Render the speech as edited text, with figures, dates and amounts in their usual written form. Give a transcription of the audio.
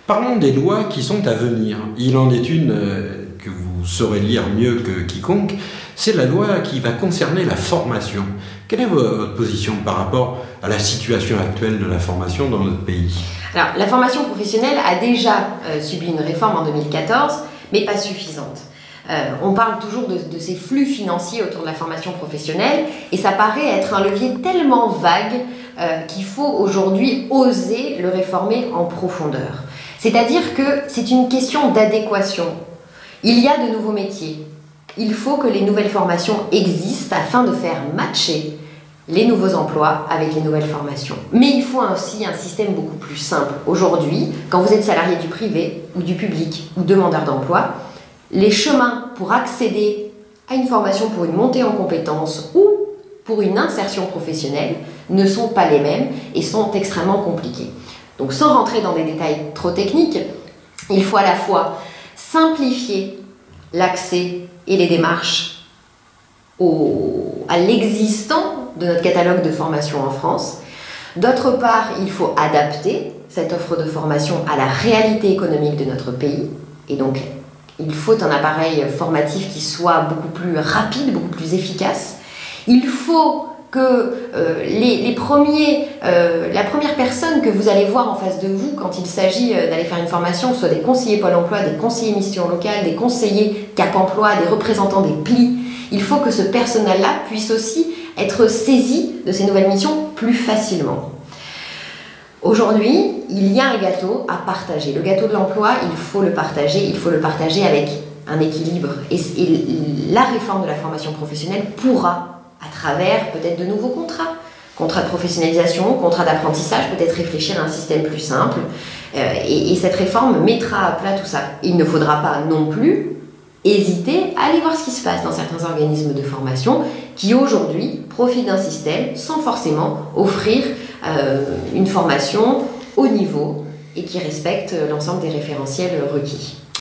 Parlons des lois qui sont à venir. Il en est une que vous saurez lire mieux que quiconque, c'est la loi qui va concerner la formation. Quelle est votre position par rapport à la situation actuelle de la formation dans notre pays? Alors, la formation professionnelle a déjà subi une réforme en 2014, mais pas suffisante. On parle toujours de ces flux financiers autour de la formation professionnelle et ça paraît être un levier tellement vague qu'il faut aujourd'hui oser le réformer en profondeur. C'est-à-dire que c'est une question d'adéquation. Il y a de nouveaux métiers. Il faut que les nouvelles formations existent afin de faire matcher les nouveaux emplois avec les nouvelles formations. Mais il faut aussi un système beaucoup plus simple. Aujourd'hui, quand vous êtes salarié du privé ou du public ou demandeur d'emploi, les chemins pour accéder à une formation pour une montée en compétences ou pour une insertion professionnelle ne sont pas les mêmes et sont extrêmement compliqués. Donc sans rentrer dans des détails trop techniques, il faut à la fois simplifier l'accès et les démarches à l'existant de notre catalogue de formation en France. D'autre part, il faut adapter cette offre de formation à la réalité économique de notre pays. Et donc, il faut un appareil formatif qui soit beaucoup plus rapide, beaucoup plus efficace. Il faut que la première personne que vous allez voir en face de vous quand il s'agit d'aller faire une formation, soit des conseillers Pôle emploi, des conseillers mission locale, des conseillers Cap emploi, des représentants des PLI, il faut que ce personnel-là puisse aussi être saisi de ces nouvelles missions plus facilement. Aujourd'hui, il y a un gâteau à partager. Le gâteau de l'emploi, il faut le partager avec un équilibre. Et la réforme de la formation professionnelle pourra, à travers peut-être de nouveaux contrats de professionnalisation, contrats d'apprentissage, peut-être réfléchir à un système plus simple. Et cette réforme mettra à plat tout ça. Il ne faudra pas non plus hésiter à aller voir ce qui se passe dans certains organismes de formation qui aujourd'hui profitent d'un système sans forcément offrir une formation haut niveau et qui respecte l'ensemble des référentiels requis.